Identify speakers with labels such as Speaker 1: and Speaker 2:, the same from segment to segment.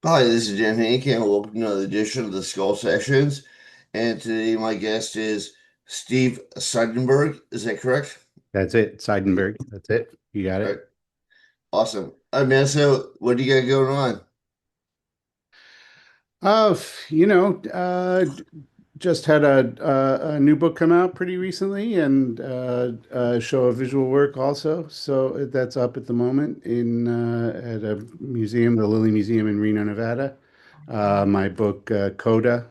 Speaker 1: Hi, this is Henk, and welcome to another edition of the Skull Sessions. And today my guest is Steve Seidenberg. Is that correct?
Speaker 2: That's it. Seidenberg. That's it. You got
Speaker 1: All
Speaker 2: it.
Speaker 1: right, awesome. Man, so what do you got going on?
Speaker 2: Uh, you know, uh, just had a new book come out pretty recently and a show of visual work also. So that's up at the moment in at a museum, the Lilly Museum in Reno, Nevada. My book Coda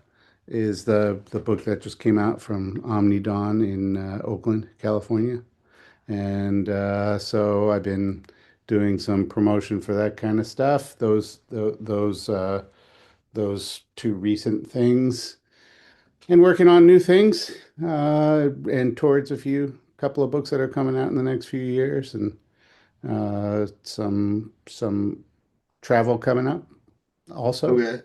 Speaker 2: is the book that just came out from Omni Dawn in Oakland, California. And so I've been doing some promotion for that kind of stuff. Those two recent things, and working on new things, and towards a couple of books that are coming out in the next few years, and some travel coming up also.
Speaker 1: Okay,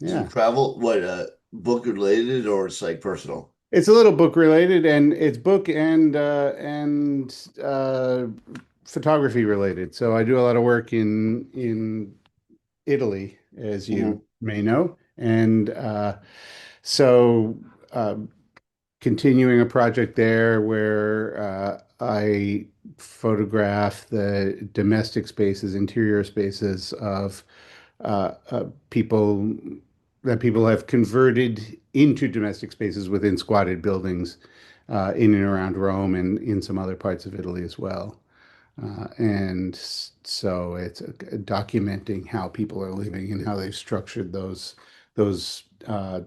Speaker 1: some
Speaker 2: Yeah.
Speaker 1: travel, what, book related or it's like personal?
Speaker 2: It's a little book related, and it's book and photography related. So I do a lot of work in Italy, as you
Speaker 1: Hmm.
Speaker 2: may know, and so uh, continuing a project there where I photograph the domestic spaces, interior spaces of people that people have converted into domestic spaces within squatted buildings in and around Rome and in some other parts of Italy as well. So it's documenting how people are living and how they've structured those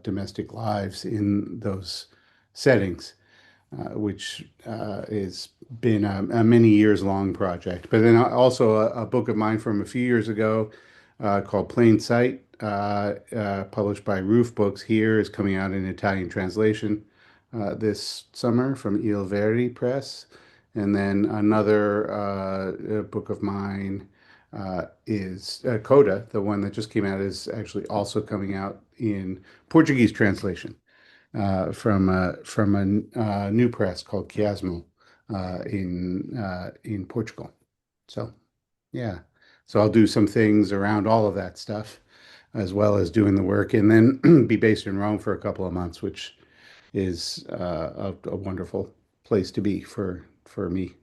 Speaker 2: domestic lives in those settings, which has been a many years long project. But then also a book of mine from a few years ago called Plain Sight, published by Roof Books here, is coming out in Italian translation this summer from Il Verdi Press. And then another book of mine is Coda, the one that just came out, is actually also coming out in Portuguese translation from a new press called Chiasmo in Portugal. So yeah, so I'll do some things around all of that stuff as well as doing the work, and then be based in Rome for a couple of months, which is a wonderful place to be for me.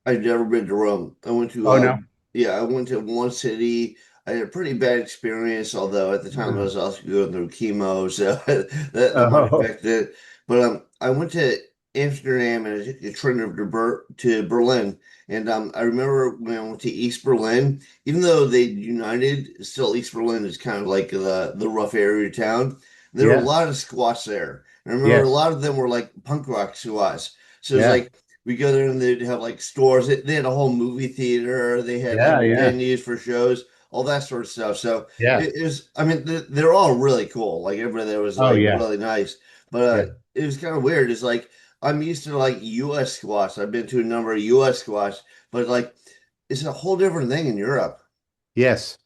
Speaker 1: I've never been to Rome.
Speaker 2: Oh no.
Speaker 1: Yeah, I went to one city. I had a pretty bad experience, although at the time I
Speaker 2: No.
Speaker 1: was also going through chemo, so that might
Speaker 2: Oh,
Speaker 1: affect it. But I went to Amsterdam and I took the train over to Berlin, and I remember when I went to East Berlin, even though they united, still East Berlin is kind of like the rough area of town. There were a
Speaker 2: yeah.
Speaker 1: lot of squats there. And I remember a
Speaker 2: Yes.
Speaker 1: lot of them were like punk rock squats. So it's
Speaker 2: Yeah.
Speaker 1: like we go there and they'd have like stores. They had a whole movie theater. They had like
Speaker 2: Yeah. Yeah.
Speaker 1: venues for shows, all that sort of stuff. So
Speaker 2: Yeah.
Speaker 1: it was, I mean, they're all really cool. Like everybody there was
Speaker 2: Oh
Speaker 1: like
Speaker 2: yeah.
Speaker 1: really nice. But
Speaker 2: Yeah.
Speaker 1: it was kind of weird. It's like I'm used to like US squash. I've been to a number of US squash, but like it's a whole different thing in Europe.
Speaker 2: Yes.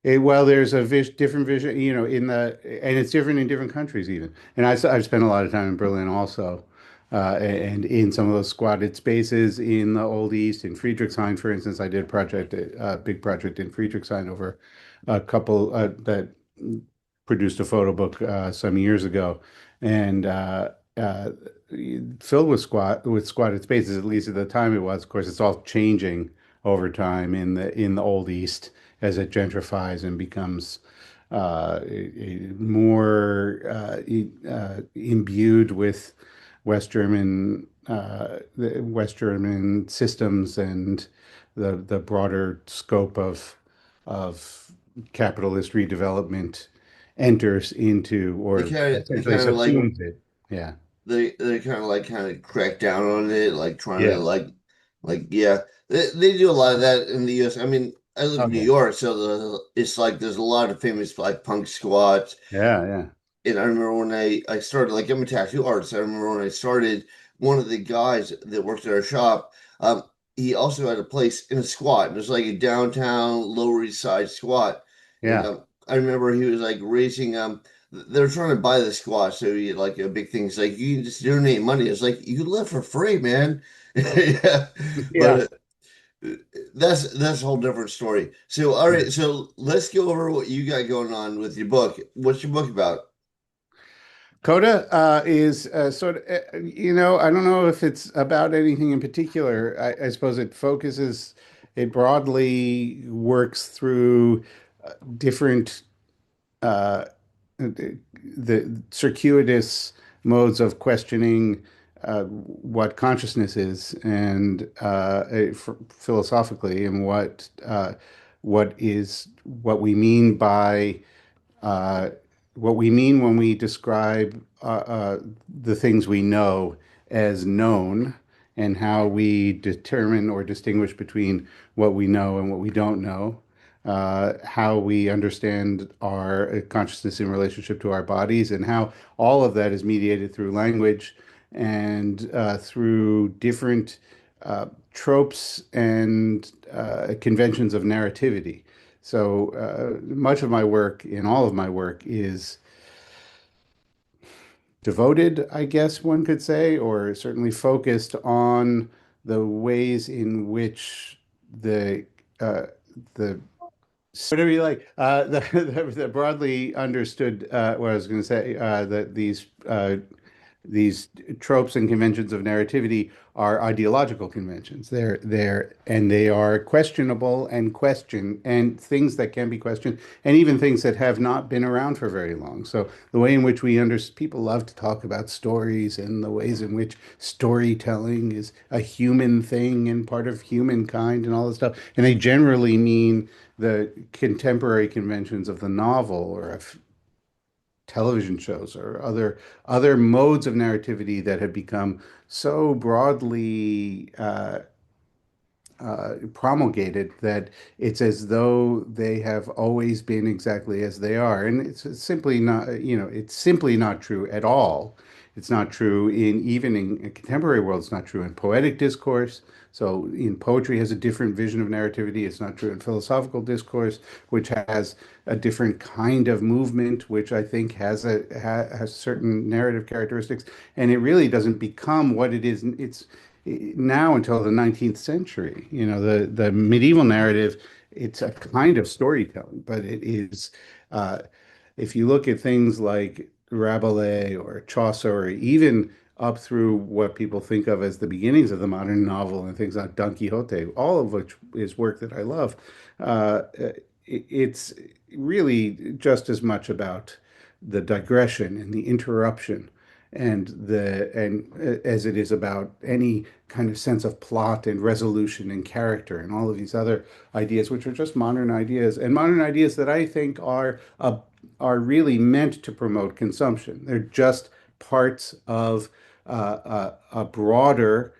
Speaker 2: Well, there's a different vision, and it's different in different countries even. And I've spent a lot of time in Berlin also, and in some of those squatted spaces in the Old East, in Friedrichshain, for instance. I did a big project in Friedrichshain over a couple that produced a photo book some years ago, and filled with squatted spaces. At least at the time it was. Of course, it's all changing over time in the Old East as it gentrifies and becomes more imbued with the West German systems and the broader scope of capitalist redevelopment enters into or
Speaker 1: They
Speaker 2: essentially
Speaker 1: kind of like
Speaker 2: subsumes it. Yeah.
Speaker 1: they kind of crack down on it, like trying to
Speaker 2: Yes.
Speaker 1: yeah, they do a lot of that in the US. I mean, I live
Speaker 2: Oh
Speaker 1: in New
Speaker 2: yeah.
Speaker 1: York, so it's like there's a lot of famous like punk squats.
Speaker 2: Yeah. Yeah.
Speaker 1: And I remember when I started, like I'm a tattoo artist. I remember when I started, one of the guys that worked at our shop, he also had a place in a squat. It was like a downtown Lower East Side squat. And
Speaker 2: Yeah.
Speaker 1: I remember he was like raising they're trying to buy the squat, so he had like a big thing. It's like you can just donate money. It's like you live for free, man. Yeah.
Speaker 2: Yeah.
Speaker 1: But That's a whole different story. So, all right, so let's go over what you got going on with your book. What's your book about?
Speaker 2: Coda is sort of, I don't know if it's about anything in particular. I suppose it broadly works through different uh, the circuitous modes of questioning what consciousness is and philosophically, and what we mean by uh, what we mean when we describe the things we know as known, and how we determine or distinguish between what we know and what we don't know, how we understand our consciousness in relationship to our bodies, and how all of that is mediated through language and through different tropes and conventions of narrativity. So much of my work, in all of my work, is devoted, I guess one could say, or certainly focused on the ways in which uh, the whatever you like, the broadly understood, what I was going to say, that these tropes and conventions of narrativity are ideological conventions. They are questionable and things that can be questioned, and even things that have not been around for very long. So the way in which people love to talk about stories and the ways in which storytelling is a human thing and part of humankind and all this stuff. And they generally mean the contemporary conventions of the novel or of television shows or other modes of narrativity that have become so broadly promulgated that it's as though they have always been exactly as they are. And it's simply not, it's simply not true at all. It's not true even in a contemporary world. It's not true in poetic discourse. So in poetry has a different vision of narrativity. It's not true in philosophical discourse, which has a different kind of movement, which I think has certain narrative characteristics. And it really doesn't become what it is. It's now until the 19th century. The medieval narrative, it's a kind of storytelling, but it is, uh, if you look at things like Rabelais or Chaucer, or even up through what people think of as the beginnings of the modern novel and things like Don Quixote, all of which is work that I love, it's really just as much about the digression and the interruption and as it is about any kind of sense of plot and resolution and character and all of these other ideas, which are just modern ideas, and modern ideas that I think are really meant to promote consumption. They're just parts of a broader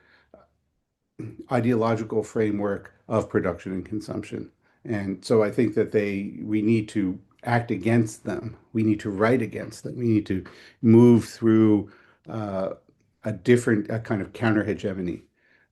Speaker 2: ideological framework of production and consumption. And so I think that we need to act against them. We need to write against them. We need to move through uh, a kind of counter hegemony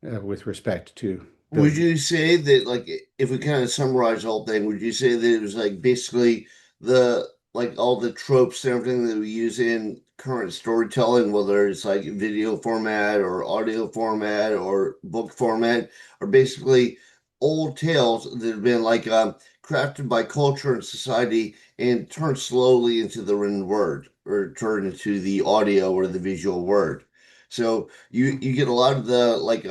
Speaker 2: with respect to
Speaker 1: Would
Speaker 2: the
Speaker 1: you say that, like, if we kind of summarize the whole thing, would you say that it was like basically the like all the tropes and everything that we use in current storytelling, whether it's like video format or audio format or book format, are basically old tales that have been like crafted by culture and society and turned slowly into the written word or turned into the audio or the visual word. So you get a lot of the like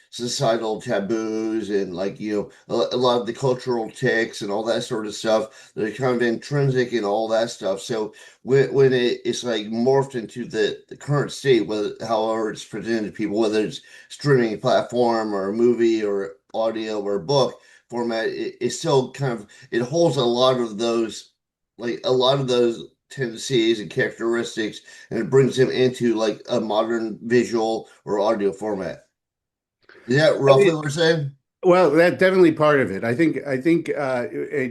Speaker 1: societal taboos and like a lot of the cultural ticks and all that sort of stuff that are kind of intrinsic and all that stuff. So when it's like morphed into the current state, whether however it's presented to people, whether it's streaming platform or a movie or audio or book format, it still kind of it holds a lot of those tendencies and characteristics, and it brings them into like a modern visual or audio format. Is that roughly what we're saying?
Speaker 2: Well, that's definitely part of it.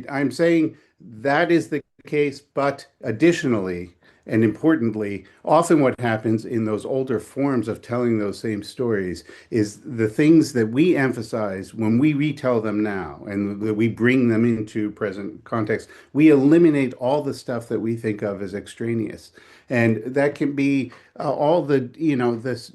Speaker 2: I'm saying that is the case, but additionally, And importantly, often what happens in those older forms of telling those same stories is the things that we emphasize when we retell them now and that we bring them into present context, we eliminate all the stuff that we think of as extraneous. And that can be all the,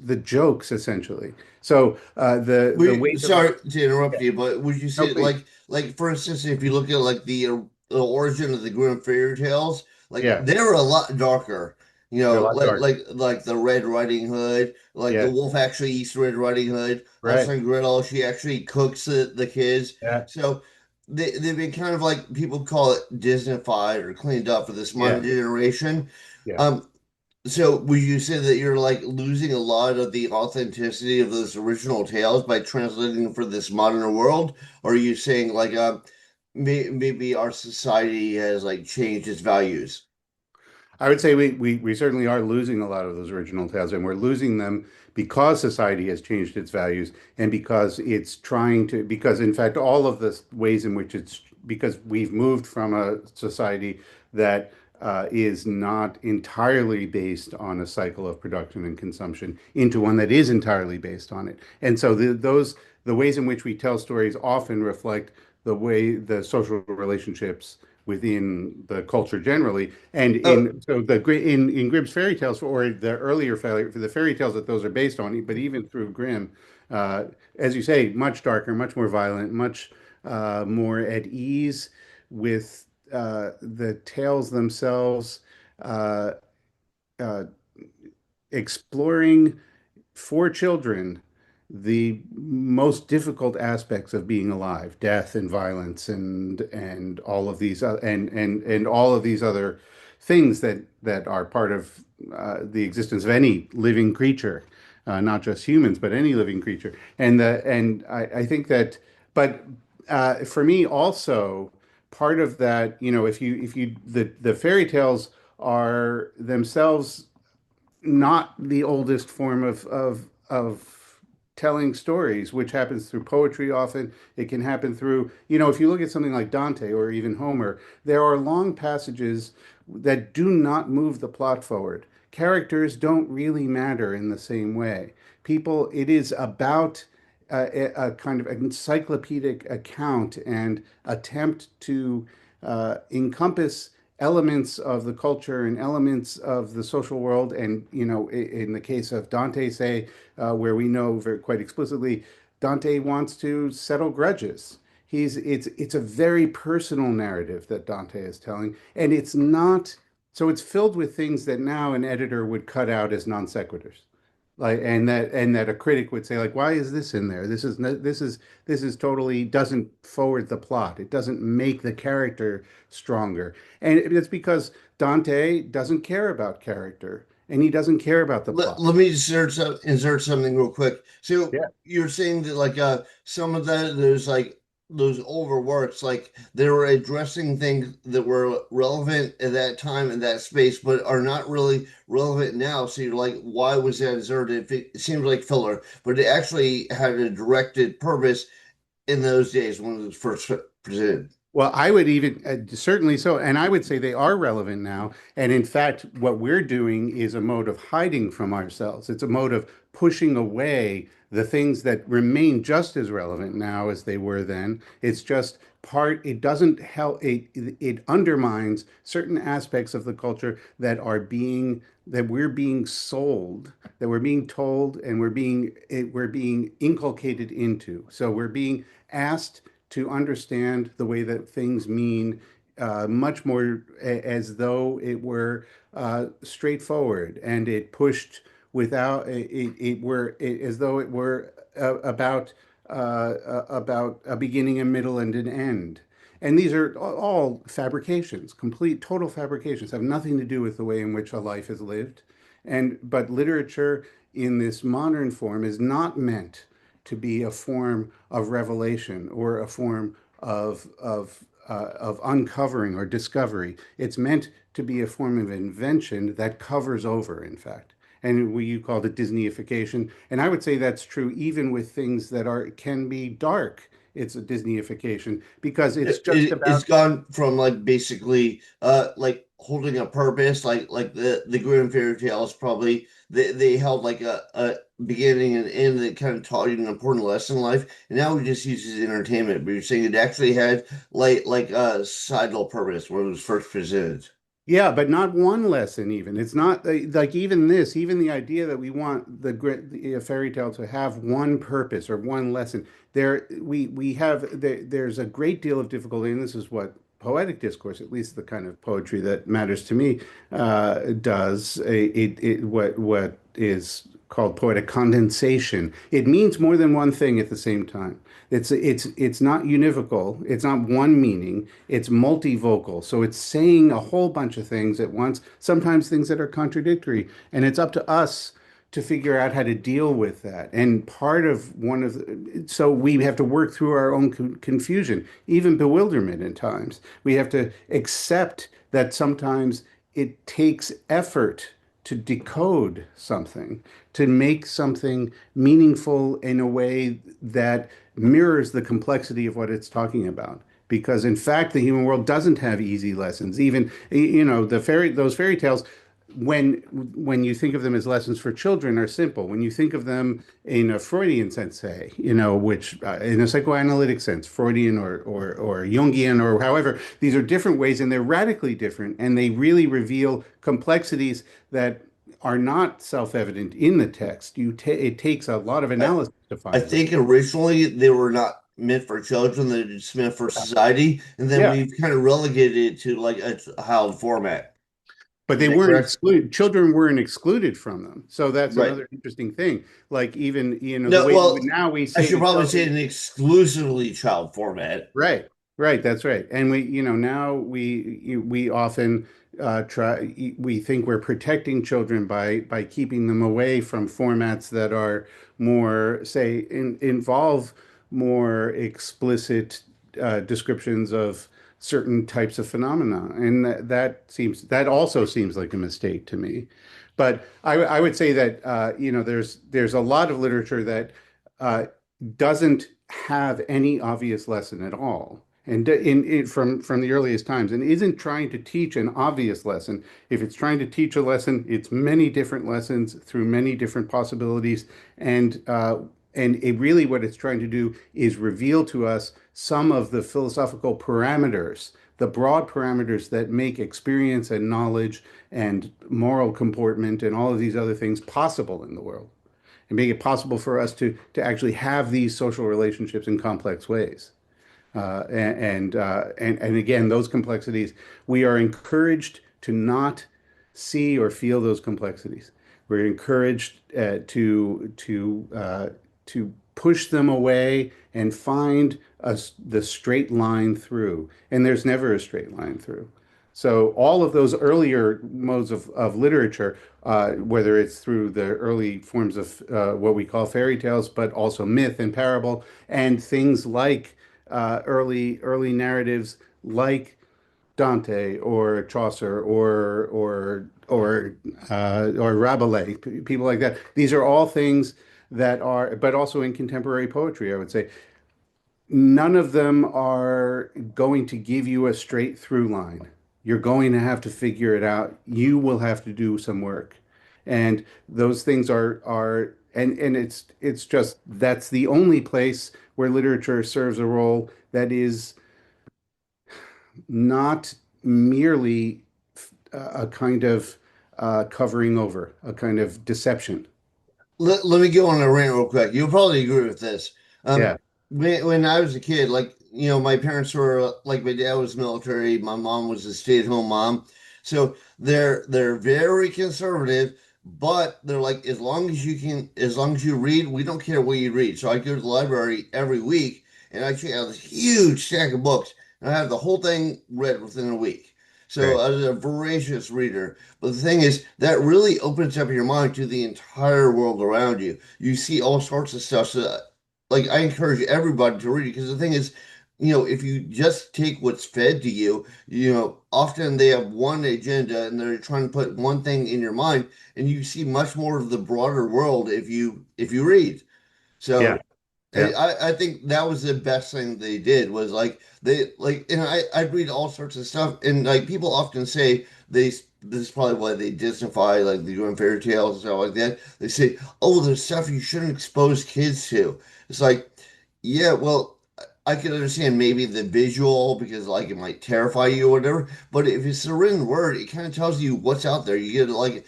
Speaker 2: the jokes essentially. So the
Speaker 1: We
Speaker 2: ways in which,
Speaker 1: sorry to interrupt
Speaker 2: yeah,
Speaker 1: you, but would you
Speaker 2: no,
Speaker 1: say
Speaker 2: please.
Speaker 1: like for instance, if you look at like the origin of the Grimm fairy tales, like
Speaker 2: Yeah,
Speaker 1: they were a lot darker. You
Speaker 2: they're a
Speaker 1: know,
Speaker 2: lot darker.
Speaker 1: like the Red Riding Hood, like the
Speaker 2: Yeah,
Speaker 1: wolf actually eats Red Riding Hood.
Speaker 2: right.
Speaker 1: Also in Gretel, she actually cooks the kids.
Speaker 2: Yeah,
Speaker 1: So they've been kind of like people call it Disneyfied or cleaned up for this modern
Speaker 2: yeah,
Speaker 1: generation.
Speaker 2: yeah.
Speaker 1: Um, so would you say that you're like losing a lot of the authenticity of those original tales by translating for this modern world? Or are you saying like maybe our society has like changed its values?
Speaker 2: I would say we certainly are losing a lot of those original tales, and we're losing them because society has changed its values and because it's trying to, because in fact, all of the ways in which it's, because we've moved from a society that is not entirely based on a cycle of production and consumption into one that is entirely based on it. And so the ways in which we tell stories often reflect the way the social relationships within the culture generally. And
Speaker 1: Oh,
Speaker 2: in so the in Grimm's fairy tales or the earlier for the fairy tales that those are based on, but even through Grimm, uh, as you say, much darker, much more violent, much more at ease with the tales themselves, uh, uh, exploring for children the most difficult aspects of being alive, death and violence and all of these and all of these other things that are part of the existence of any living creature, not just humans, but any living creature. And I think that, but for me also part of that, if you the fairy tales are themselves not the oldest form of telling stories, which happens through poetry often. It can happen through, if you look at something like Dante or even Homer, there are long passages that do not move the plot forward. Characters don't really matter in the same way. It is about a kind of encyclopedic account and attempt to encompass elements of the culture and elements of the social world. And, in the case of Dante, say, where we know very quite explicitly, Dante wants to settle grudges. It's a very personal narrative that Dante is telling, and it's not, so it's filled with things that now an editor would cut out as non sequiturs. Like, and that a critic would say, like, why is this in there? This is totally doesn't forward the plot. It doesn't make the character stronger. And it's because Dante doesn't care about character and he doesn't care about the plot.
Speaker 1: let me insert something real quick. So
Speaker 2: Yeah.
Speaker 1: you're saying that like some of those like those older works like they were addressing things that were relevant at that time in that space, but are not really relevant now. So you're like, why was that inserted? If it seems like filler, but it actually had a directed purpose in those days when it was first presented.
Speaker 2: Well, I would even certainly so, and I would say they are relevant now. And in fact, what we're doing is a mode of hiding from ourselves. It's a mode of pushing away the things that remain just as relevant now as they were then. It's just it doesn't help, it undermines certain aspects of the culture that we're being sold, that we're being told, and we're being inculcated into. So we're being asked to understand the way that things mean much more as though it were straightforward and it pushed without as though it were about a beginning, a middle, and an end. And these are all fabrications, complete, total fabrications, have nothing to do with the way in which a life is lived. But literature in this modern form is not meant to be a form of revelation or a form of uncovering or discovery. It's meant to be a form of invention that covers over, in fact. And you called it Disneyification, and I would say that's true even with things that are can be dark. It's a Disneyification because it's just
Speaker 1: It's
Speaker 2: about
Speaker 1: gone from like basically like holding a purpose, like the Grimm fairy tales probably they held like a beginning and end that kind of taught you an important lesson in life. And now we just use it as entertainment, but you're saying it actually had like a societal purpose when it was first presented.
Speaker 2: Yeah, but not one lesson even. It's not like even this, even the idea that we want the fairy tale to have one purpose or one lesson. There's a great deal of difficulty, and this is what poetic discourse, at least the kind of poetry that matters to me, does. What is called poetic condensation. It means more than one thing at the same time. It's not univocal. It's not one meaning. It's multivocal. So it's saying a whole bunch of things at once, sometimes things that are contradictory. And it's up to us to figure out how to deal with that. And part of so we have to work through our own confusion, even bewilderment at times. We have to accept that sometimes it takes effort to decode something, to make something meaningful in a way that mirrors the complexity of what it's talking about. Because in fact, the human world doesn't have easy lessons. Even, those fairy tales, when you think of them as lessons for children, are simple. When you think of them in a Freudian sense, say, which in a psychoanalytic sense, Freudian or Jungian or however, these are different ways and they're radically different, and they really reveal complexities that are not self-evident in the text. It takes a lot of
Speaker 1: I,
Speaker 2: analysis to
Speaker 1: I
Speaker 2: find them.
Speaker 1: think originally they were not meant for children, they're just meant for society, and then
Speaker 2: Yeah.
Speaker 1: we've kind of relegated it to like a child format.
Speaker 2: But
Speaker 1: Is
Speaker 2: they
Speaker 1: that
Speaker 2: weren't
Speaker 1: correct?
Speaker 2: excluded. Children weren't excluded from them. So that's
Speaker 1: Right.
Speaker 2: another interesting thing. Like even, the
Speaker 1: No,
Speaker 2: way
Speaker 1: well,
Speaker 2: now we
Speaker 1: I
Speaker 2: say
Speaker 1: should
Speaker 2: to
Speaker 1: probably say
Speaker 2: children,
Speaker 1: an exclusively child format.
Speaker 2: right, right, that's right. And now we often we think we're protecting children by keeping them away from formats that are more, say, involve more explicit descriptions of certain types of phenomena. And that also seems like a mistake to me. But I would say that there's a lot of literature that uh, doesn't have any obvious lesson at all, and from the earliest times, and isn't trying to teach an obvious lesson. If it's trying to teach a lesson, it's many different lessons through many different possibilities, and it really what it's trying to do is reveal to us some of the philosophical parameters, the broad parameters that make experience and knowledge and moral comportment and all of these other things possible in the world, and make it possible for us to actually have these social relationships in complex ways. And again, those complexities, we are encouraged to not see or feel those complexities. We're encouraged to push them away and find the straight line through. And there's never a straight line through. So all of those earlier modes of literature, whether it's through the early forms of what we call fairy tales, but also myth and parable, and things like early narratives like Dante or Chaucer or Rabelais, people like that. These are all things that are, but also in contemporary poetry, I would say, none of them are going to give you a straight through line. You're going to have to figure it out. You will have to do some work. And those things and it's just that's the only place where literature serves a role that is not merely a kind of covering over, a kind of deception.
Speaker 1: Let me go on a rant real quick. You'll probably agree with this.
Speaker 2: Yeah,
Speaker 1: When I was a kid, like, my parents were like, my dad was military, my mom was a stay-at-home mom. So they're very conservative, but they're like, as long as you read, we don't care what you read. So I go to the library every week and I check out this huge stack of books and I have the whole thing read within a week. So
Speaker 2: right.
Speaker 1: I was a voracious reader. But the thing is, that really opens up your mind to the entire world around you. You see all sorts of stuff. So, like, I encourage everybody to read it because the thing is, if you just take what's fed to you, often they have one agenda and they're trying to put one thing in your mind, and you see much more of the broader world if you read.
Speaker 2: Yeah.
Speaker 1: So.
Speaker 2: Yeah.
Speaker 1: I think that was the best thing they did was like they like and I read all sorts of stuff and like people often say this is probably why they Disneyfy like the doing fairy tales and stuff like that. They say, oh, there's stuff you shouldn't expose kids to. It's like, yeah, well, I can understand maybe the visual because like it might terrify you or whatever, but if it's a written word, it kind of tells you what's out there. You get like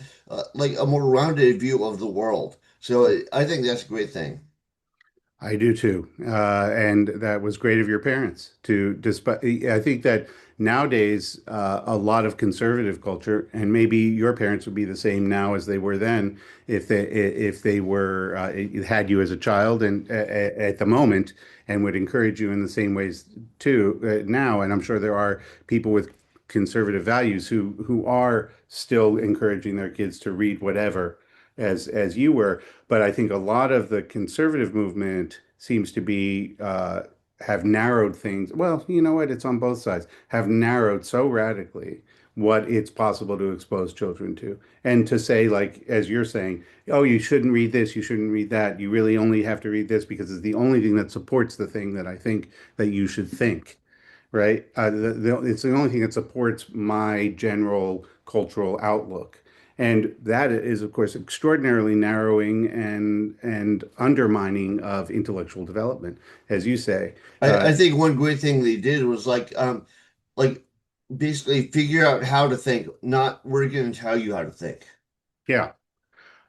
Speaker 1: a more rounded view of the world. So I think that's a great thing.
Speaker 2: I do too. And that was great of your parents to, despite, I think that nowadays, a lot of conservative culture, and maybe your parents would be the same now as they were then, if they were, had you as a child and at the moment, and would encourage you in the same ways too, now. And I'm sure there are people with conservative values who are still encouraging their kids to read whatever as you were. But I think a lot of the conservative movement seems to be have narrowed things. Well, you know what? It's on both sides. Have narrowed so radically what it's possible to expose children to. And to say, like, as you're saying, oh, you shouldn't read this, you shouldn't read that. You really only have to read this because it's the only thing that supports the thing that I think that you should think, right? It's the only thing that supports my general cultural outlook. And that is, of course, extraordinarily narrowing and undermining of intellectual development, as you say.
Speaker 1: I think one great thing they did was like basically figure out how to think, not we're going to tell you how to think.
Speaker 2: Yeah.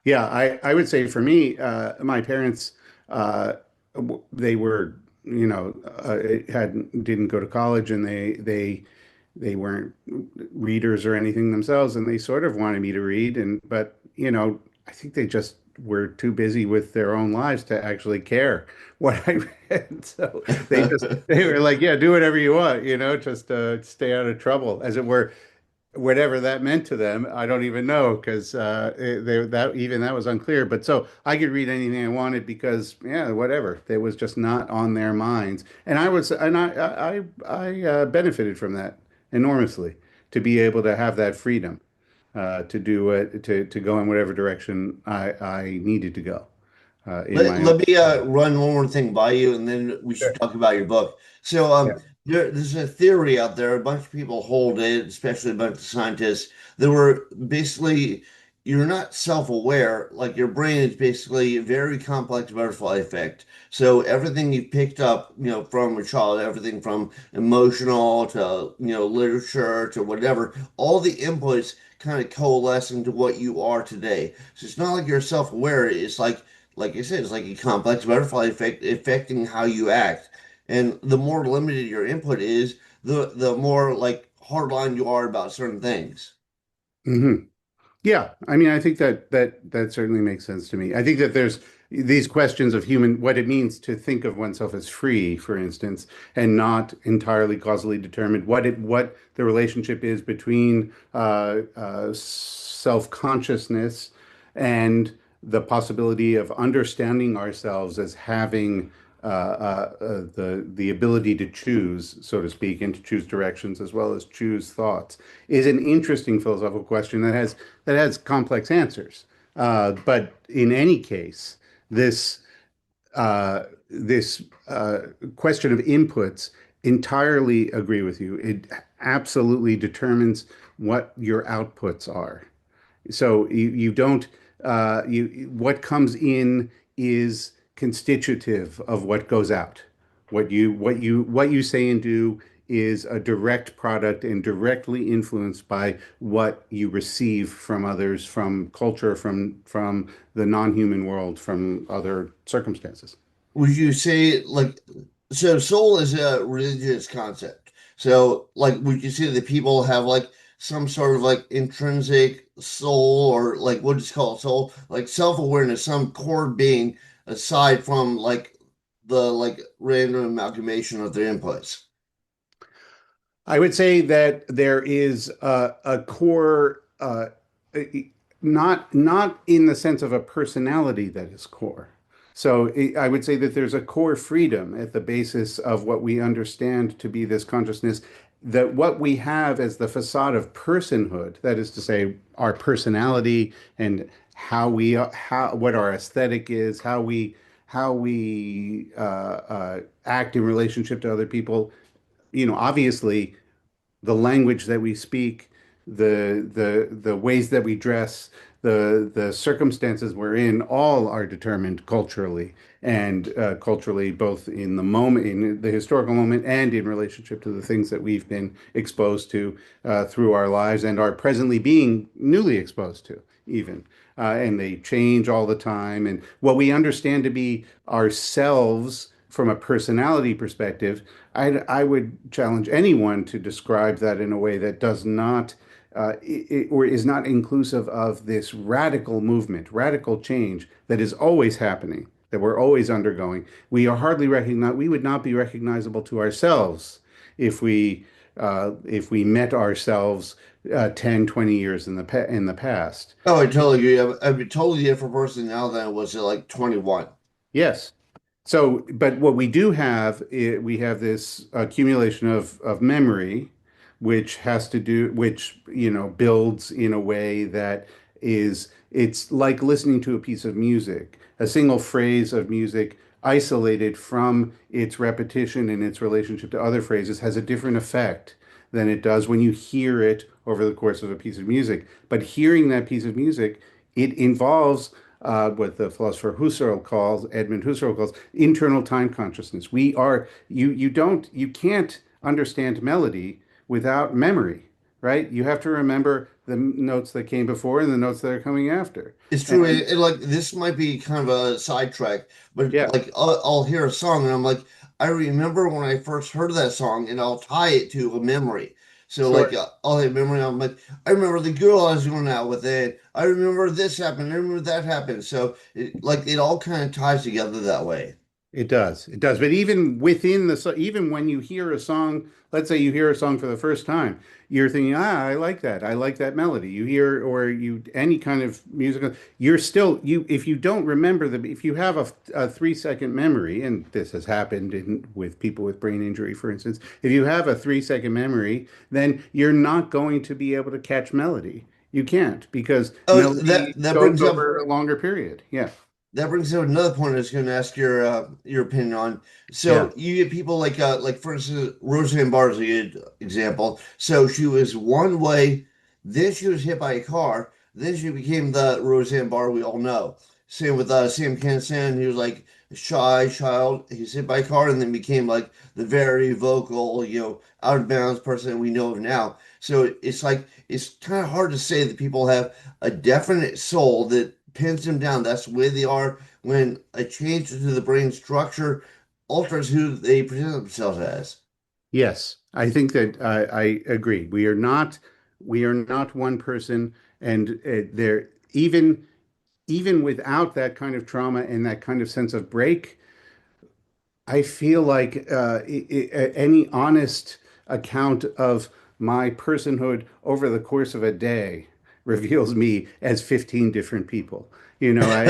Speaker 2: Yeah, I would say for me, my parents, they were, didn't go to college, and they weren't readers or anything themselves, and they sort of wanted me to read, and but I think they just were too busy with their own lives to actually care what I read. So they were like, yeah, do whatever you want, just stay out of trouble, as it were, whatever that meant to them. I don't even know because that was unclear. But so I could read anything I wanted because yeah, whatever. It was just not on their minds, and I benefited from that enormously to be able to have that freedom to do it to go in whatever direction I needed to go in my own.
Speaker 1: Let me run one more thing by you, and then we should
Speaker 2: Sure.
Speaker 1: talk about your book. So,
Speaker 2: Yeah.
Speaker 1: there's a theory out there. A bunch of people hold it, especially a bunch of scientists. That were basically you're not self-aware. Like your brain is basically a very complex butterfly effect. So everything you picked up, from a child, everything from emotional to literature to whatever, all the inputs kind of coalesce into what you are today. So it's not like you're self-aware. It's like I said, it's like a complex butterfly effect affecting how you act. And the more limited your input is, the more like hardline you are about certain things.
Speaker 2: Hmm. Yeah, I mean, I think that certainly makes sense to me. I think that there's these questions of what it means to think of oneself as free, for instance, and not entirely causally determined. What the relationship is between self-consciousness and the possibility of understanding ourselves as having the ability to choose, so to speak, and to choose directions as well as choose thoughts, is an interesting philosophical question that has complex answers. But in any case, this this question of inputs, entirely agree with you. It absolutely determines what your outputs are. So you don't what comes in is constitutive of what goes out. What you say and do is a direct product and directly influenced by what you receive from others, from culture, from the non-human world, from other circumstances.
Speaker 1: Would you say like so soul is a religious concept. So like would you say that people have like some sort of like intrinsic soul or like what is called soul, like self-awareness, some core being aside from like the like random amalgamation of their inputs?
Speaker 2: I would say that there is a core, not in the sense of a personality that is core. So I would say that there's a core freedom at the basis of what we understand to be this consciousness, that what we have as the facade of personhood, that is to say, our personality and how what our aesthetic is, how we act in relationship to other people. Obviously, the language that we speak, the ways that we dress, the circumstances we're in, all are determined culturally and culturally both in the moment, in the historical moment, and in relationship to the things that we've been exposed to through our lives and are presently being newly exposed to, even. And they change all the time. And what we understand to be ourselves from a personality perspective, I would challenge anyone to describe that in a way that does not or is not inclusive of this radical movement, radical change that is always happening, that we're always undergoing. We are hardly recognized. We would not be recognizable to ourselves if if we met ourselves 10, 20 years in the past.
Speaker 1: Oh, I totally agree. I'm a totally different person now than I was at like 21.
Speaker 2: Yes. So, but what we do have, we have this accumulation of memory, which has to do, which, builds in a way that it's like listening to a piece of music, a single phrase of music isolated from its repetition and its relationship to other phrases has a different effect than it does when you hear it over the course of a piece of music. But hearing that piece of music, it involves what the philosopher Edmund Husserl calls internal time consciousness. You can't understand melody without memory, right? You have to remember the notes that came before and the notes that are coming after.
Speaker 1: It's true.
Speaker 2: And
Speaker 1: Like this might be kind of a sidetrack, but
Speaker 2: yeah,
Speaker 1: like I'll hear a song and I'm like, I remember when I first heard that song, and I'll tie it to a memory. So like
Speaker 2: sure.
Speaker 1: I'll have memory. I'm like, I remember the girl I was going out with, and I remember this happened. I remember that happened. So it all kind of ties together that way.
Speaker 2: It does. It does. But even within even when you hear a song, let's say you hear a song for the first time, you're thinking, I like that. I like that melody. You hear, or any kind of musical, if you don't remember if you have a 3 second memory, and this has happened with people with brain injury, for instance, if you have a 3 second memory, then you're not going to be able to catch melody. You can't because
Speaker 1: Oh, that
Speaker 2: melody
Speaker 1: that
Speaker 2: goes
Speaker 1: brings up
Speaker 2: over a longer period. Yeah.
Speaker 1: That brings up another point I was going to ask your opinion on.
Speaker 2: Yeah.
Speaker 1: So you get people like for instance Roseanne Barr is a good example. So she was one way, then she was hit by a car, then she became the Roseanne Barr we all know. Same with Sam Kinison, he was like a shy child. He was hit by a car and then became like the very vocal, out of bounds person we know of now. So it's like it's kind of hard to say that people have a definite soul that pins them down. That's where they are when a change to the brain structure alters who they present themselves as.
Speaker 2: Yes, I think that I agree. We are not one person, and there even without that kind of trauma and that kind of sense of break, I feel like any honest account of my personhood over the course of a day reveals me as 15 different people. Every
Speaker 1: Well,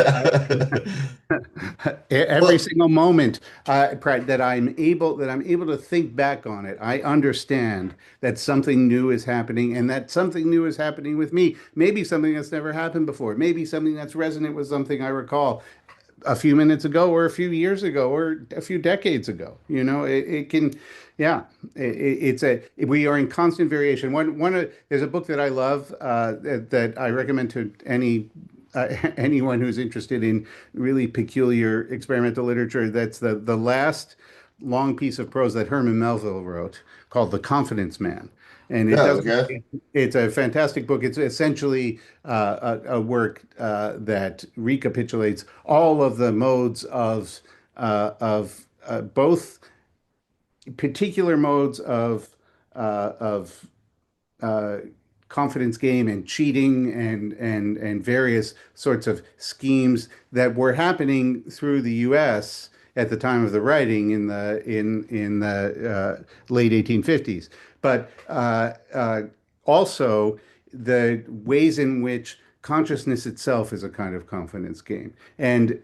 Speaker 2: single moment that I'm able to think back on it, I understand that something new is happening, and that something new is happening with me. Maybe something that's never happened before. Maybe something that's resonant with something I recall a few minutes ago, or a few years ago, or a few decades ago. It can, yeah. We are in constant variation. There's a book that I love that I recommend to anyone who's interested in really peculiar experimental literature. That's the last long piece of prose that Herman Melville wrote, called The Confidence Man. And it
Speaker 1: yeah,
Speaker 2: doesn't,
Speaker 1: okay.
Speaker 2: it's a fantastic book. It's essentially a work that recapitulates all of the modes of both particular modes of uh, confidence game and cheating and various sorts of schemes that were happening through the U.S. at the time of the writing in the late 1850s, but also the ways in which consciousness itself is a kind of confidence game. And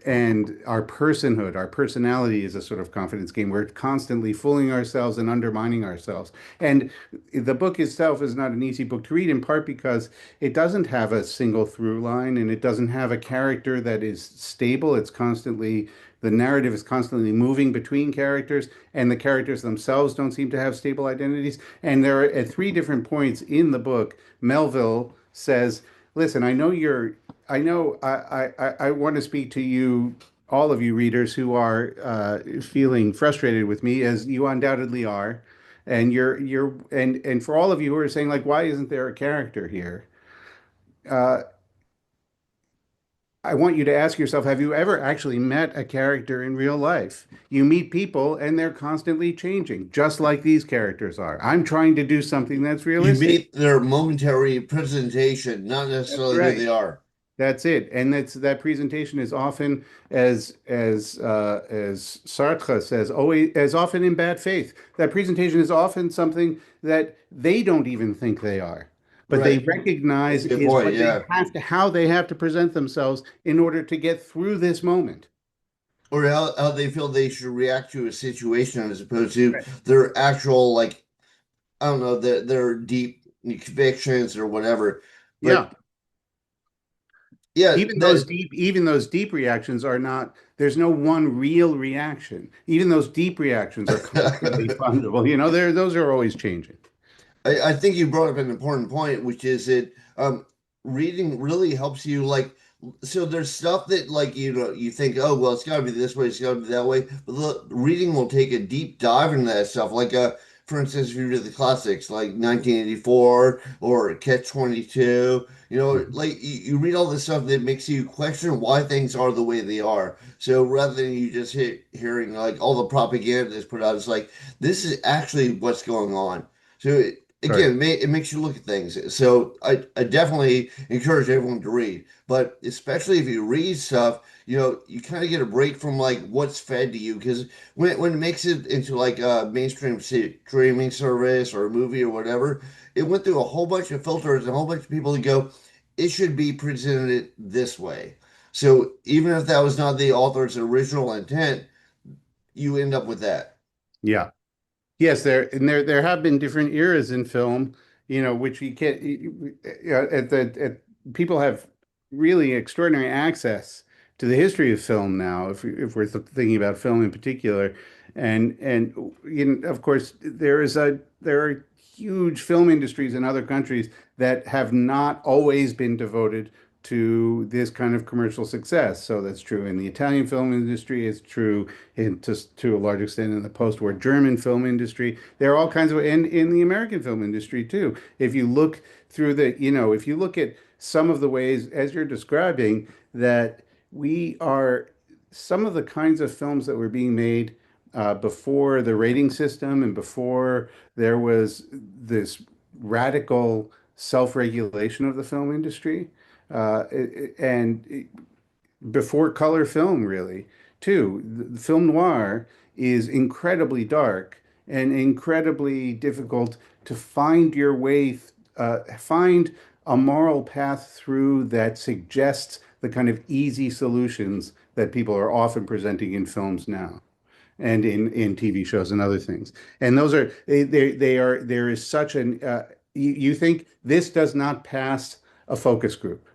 Speaker 2: our personhood, our personality is a sort of confidence game. We're constantly fooling ourselves and undermining ourselves. And the book itself is not an easy book to read, in part because it doesn't have a single through line and it doesn't have a character that is stable. The narrative is constantly moving between characters, and the characters themselves don't seem to have stable identities. And there are at three different points in the book, Melville says, listen, I know, I want to speak to you, all of you readers who are feeling frustrated with me, as you undoubtedly are. And for all of you who are saying, like, why isn't there a character here? Uh, I want you to ask yourself, have you ever actually met a character in real life? You meet people and they're constantly changing, just like these characters are. I'm trying to do something that's
Speaker 1: You
Speaker 2: realistic.
Speaker 1: meet their momentary presentation, not
Speaker 2: That's
Speaker 1: necessarily who
Speaker 2: right.
Speaker 1: they are.
Speaker 2: That's it. And that presentation is often, as Sartre says, always as often in bad faith. That presentation is often something that they don't even think they are, but they
Speaker 1: Right.
Speaker 2: recognize
Speaker 1: That's a good
Speaker 2: is
Speaker 1: point.
Speaker 2: what they
Speaker 1: Yeah.
Speaker 2: have to, how they have to present themselves in order to get through this moment.
Speaker 1: Or how they feel they should react to a situation as opposed to
Speaker 2: Right.
Speaker 1: their actual, like, I don't know, their deep convictions or whatever.
Speaker 2: Yeah.
Speaker 1: But yeah, that
Speaker 2: Even those deep reactions are not, there's no one real reaction. Even those deep reactions are constantly fungible. Those are always changing.
Speaker 1: I think you brought up an important point, which is that reading really helps you, like, so there's stuff that, like, you think, oh well, it's got to be this way, it's got to be that way, but reading will take a deep dive into that stuff. Like, for instance, if you read the classics like 1984 or Catch 22,
Speaker 2: Mhm.
Speaker 1: like you read all this stuff that makes you question why things are the way they are. So rather than you just hearing like all the propaganda that's put out, it's like this is actually what's going on. So
Speaker 2: Right.
Speaker 1: again, it makes you look at things. So I definitely encourage everyone to read, but especially if you read stuff, you kind of get a break from like what's fed to you because when it makes it into like a mainstream streaming service or a movie or whatever, it went through a whole bunch of filters and a whole bunch of people that go, it should be presented this way. So even if that was not the author's original intent, you end up with that.
Speaker 2: Yeah. Yes, there have been different eras in film, which you can't people have really extraordinary access to the history of film now, if we're thinking about film in particular. And of course there are huge film industries in other countries that have not always been devoted to this kind of commercial success. So that's true in the Italian film industry, it's true to a large extent in the post-war German film industry. There are all kinds of, and in the American film industry too. If you look if you look at some of the ways, as you're describing, that we are, some of the kinds of films that were being made before the rating system and before there was this radical self-regulation of the film industry, and before color film, really, too. The film noir is incredibly dark and incredibly difficult to find your way, find a moral path through that suggests the kind of easy solutions that people are often presenting in films now and in TV shows and other things. And those are they are there is such an you think this does not pass a focus group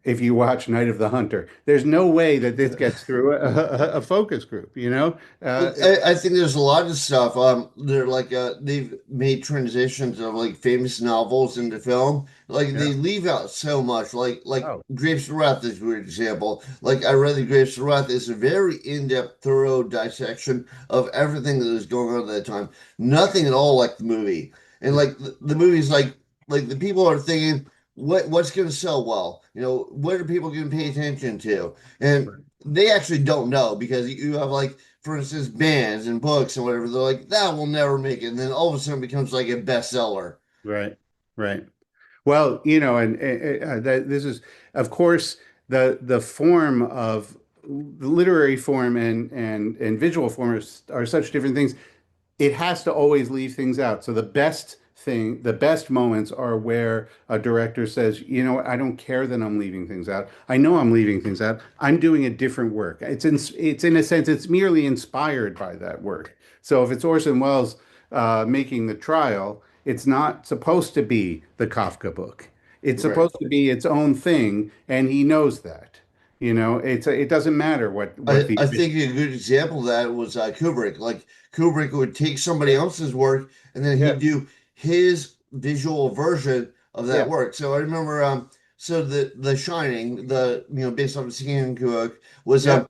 Speaker 2: if you watch Night of the Hunter. There's no way that this gets through a focus group, you know?
Speaker 1: Well,
Speaker 2: Uh,
Speaker 1: I think there's a lot of stuff. They're like they've made transitions of like famous novels into film. Like
Speaker 2: yeah.
Speaker 1: they leave out so much. Like
Speaker 2: Oh,
Speaker 1: Grapes of Wrath is a great example. Like I read the Grapes of Wrath is a very in-depth, thorough dissection of everything that was going on at that time. Nothing at all like the movie. And
Speaker 2: yeah.
Speaker 1: like the movie's like the people are thinking, what's going to sell well? What are people going to pay attention to? And
Speaker 2: Right.
Speaker 1: they actually don't know because you have like, for instance, bands and books and whatever. They're like, that will never make it. And then all of a sudden it becomes like a bestseller.
Speaker 2: Right. Right. Well, this is, of course, the form of the literary form and visual form are such different things. It has to always leave things out. So the best the best moments are where a director says, you know, I don't care that I'm leaving things out. I know I'm leaving things out. I'm doing a different work. It's in a sense, it's merely inspired by that work. So if it's Orson Welles making The Trial, it's not supposed to be the Kafka book. It's
Speaker 1: Right.
Speaker 2: supposed to be its own thing, and he knows that. You know, it doesn't matter what the
Speaker 1: I think a good example of that was Kubrick. Like Kubrick would take somebody else's work and then
Speaker 2: yeah
Speaker 1: he'd do his visual version of that
Speaker 2: yeah
Speaker 1: work. So I remember, so the Shining, the based on Stephen King was
Speaker 2: yeah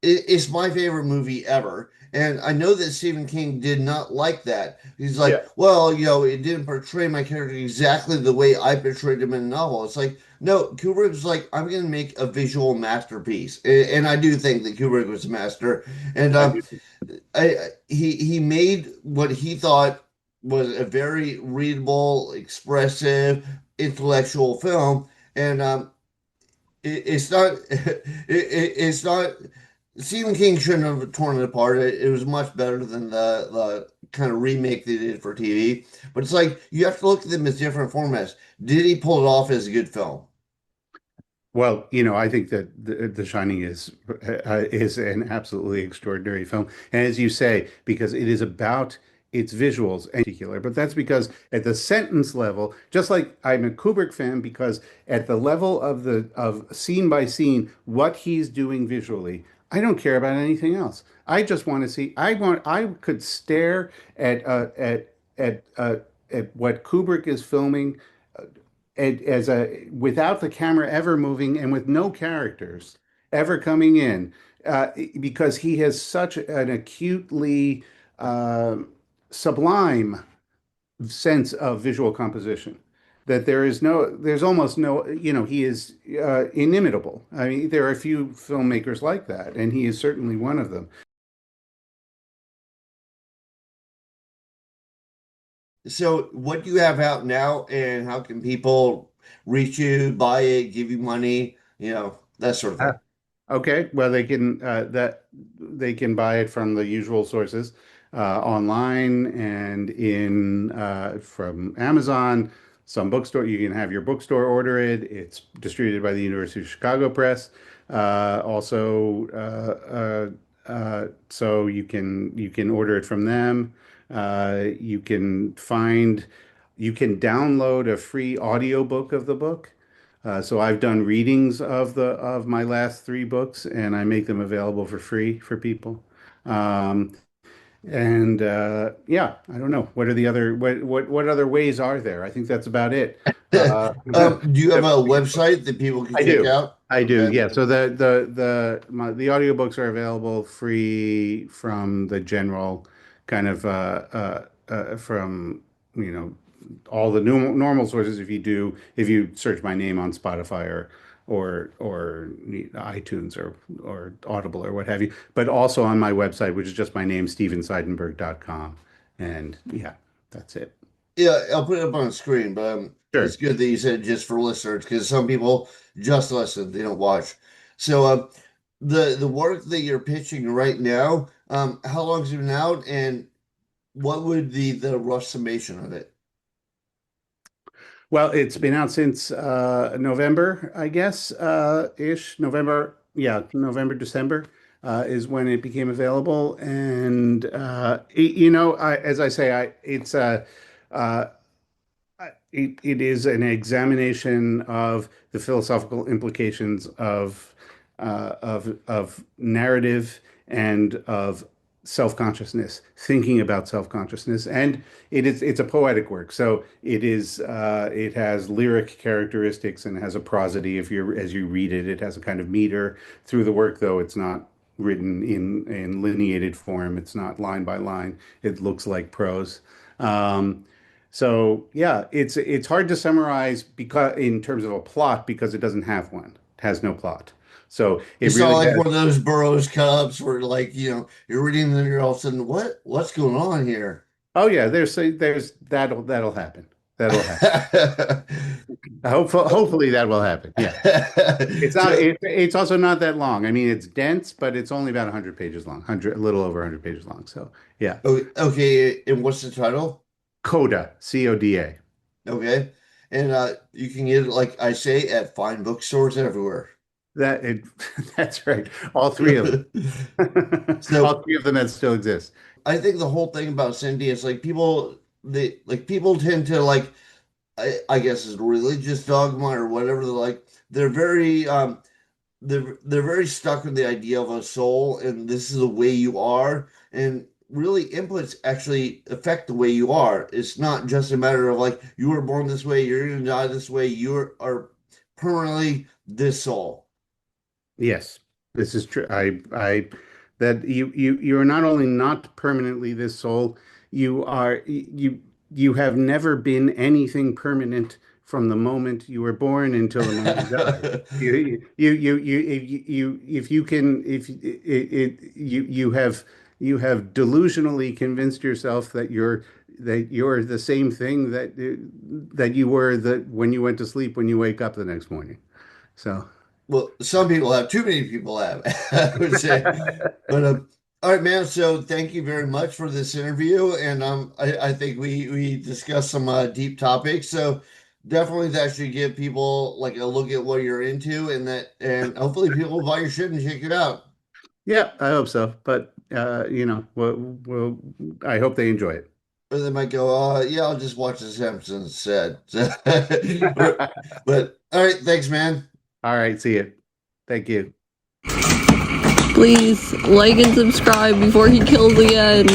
Speaker 1: it's my favorite movie ever. And I know that Stephen King did not like that. He's
Speaker 2: yeah
Speaker 1: like, well, it didn't portray my character exactly the way I portrayed him in the novel. It's like, no, Kubrick was like, I'm going to make a visual masterpiece. And I do think that Kubrick was a master. And
Speaker 2: I do.
Speaker 1: he made what he thought was a very readable, expressive, intellectual film. And it's not it's not Stephen King shouldn't have torn it apart. It was much better than the kind of remake they did for TV. But it's like you have to look at them as different formats. Did he pull it off as a good film?
Speaker 2: Well, you know, I think that The Shining is an absolutely extraordinary film, and as you say, because it is about its visuals in particular. But that's because at the sentence level, just like I'm a Kubrick fan, because at the level of the of scene by scene, what he's doing visually, I don't care about anything else. I just want to see. I could stare at at what Kubrick is filming as a without the camera ever moving and with no characters ever coming in, because he has such an acutely uh, sublime sense of visual composition that there's almost no, you know, he is inimitable. I mean, there are a few filmmakers like that, and he is certainly one of them.
Speaker 1: So, what do you have out now, and how can people reach you, buy it, give you money, that sort of thing?
Speaker 2: Okay, well, they can buy it from the usual sources, online and in from Amazon. Some bookstore, you can have your bookstore order it. It's distributed by the University of Chicago Press. Also, so you can order it from them. You can download a free audiobook of the book. So I've done readings of my last three books, and I make them available for free for people. Um, and yeah, I don't know. What are the other what other ways are there? I think that's about it. Uh,
Speaker 1: Do you have a website that people can
Speaker 2: I
Speaker 1: check
Speaker 2: do.
Speaker 1: out?
Speaker 2: I do.
Speaker 1: Okay.
Speaker 2: Yeah. So the audiobooks are available free from the general kind of from you know all the normal sources. If you search my name on Spotify or iTunes or Audible or what have you, but also on my website, which is just my name, stevenseidenberg.com. And yeah, that's it.
Speaker 1: Yeah, I'll put it up on the screen, but it's
Speaker 2: Sure.
Speaker 1: good that you said just for listeners because some people just listen, they don't watch. So, the work that you're pitching right now, how long has it been out, and what would be the rough summation of it?
Speaker 2: Well, it's been out since November, I guess, ish. November, yeah, November, December is when it became available. And you know, as I say, uh, it is an examination of the philosophical implications of narrative and of self-consciousness, thinking about self-consciousness, and it's a poetic work. So it has lyric characteristics and has a prosody. If you're as you read it, it has a kind of meter through the work, though it's not written in lineated form. It's not line by line. It looks like prose. Um, so yeah, it's hard to summarize because in terms of a plot because it doesn't have one. It has no plot. So it
Speaker 1: It's not
Speaker 2: really
Speaker 1: like
Speaker 2: has.
Speaker 1: one of those Burroughs cups where, like, you're reading and you're all of a sudden, what's going on here?
Speaker 2: Oh yeah, there's that'll happen. That'll happen. Hopefully that will happen. Yeah.
Speaker 1: So,
Speaker 2: It's also not that long. I mean, it's dense, but it's only about 100 pages long. 100 a little over 100 pages long. So, yeah.
Speaker 1: okay, and what's the title?
Speaker 2: Coda, Coda.
Speaker 1: Okay. And you can get it, like I say, at fine bookstores everywhere.
Speaker 2: That it, that's right. All three of them.
Speaker 1: So
Speaker 2: All three of them that still exist.
Speaker 1: I think the whole thing about Cindy is like people tend to like I guess is religious dogma or whatever. They're very they're very stuck in the idea of a soul and this is the way you are. And really inputs actually affect the way you are. It's not just a matter of like you were born this way, you're gonna die this way, are permanently this soul.
Speaker 2: Yes, this is true. That you are not only not permanently this soul, you have never been anything permanent from the moment you were born until the moment you die. If you can, if it, you have delusionally convinced yourself that you're the same thing that you were that when you went to sleep when you wake up the next morning. So.
Speaker 1: Well, some people have, too many people have, I would say. But all right, man. So thank you very much for this interview, and I think we discussed some deep topics. So definitely that should give people like a look at what you're into, and hopefully people will buy your shit and check it out.
Speaker 2: Yeah, I hope so. But I hope they enjoy it.
Speaker 1: Or they might go, yeah, I'll just watch The Simpsons instead.
Speaker 2: All
Speaker 1: But all right, thanks, man.
Speaker 2: right, see you. Thank you.
Speaker 3: Please like and subscribe before he kills again.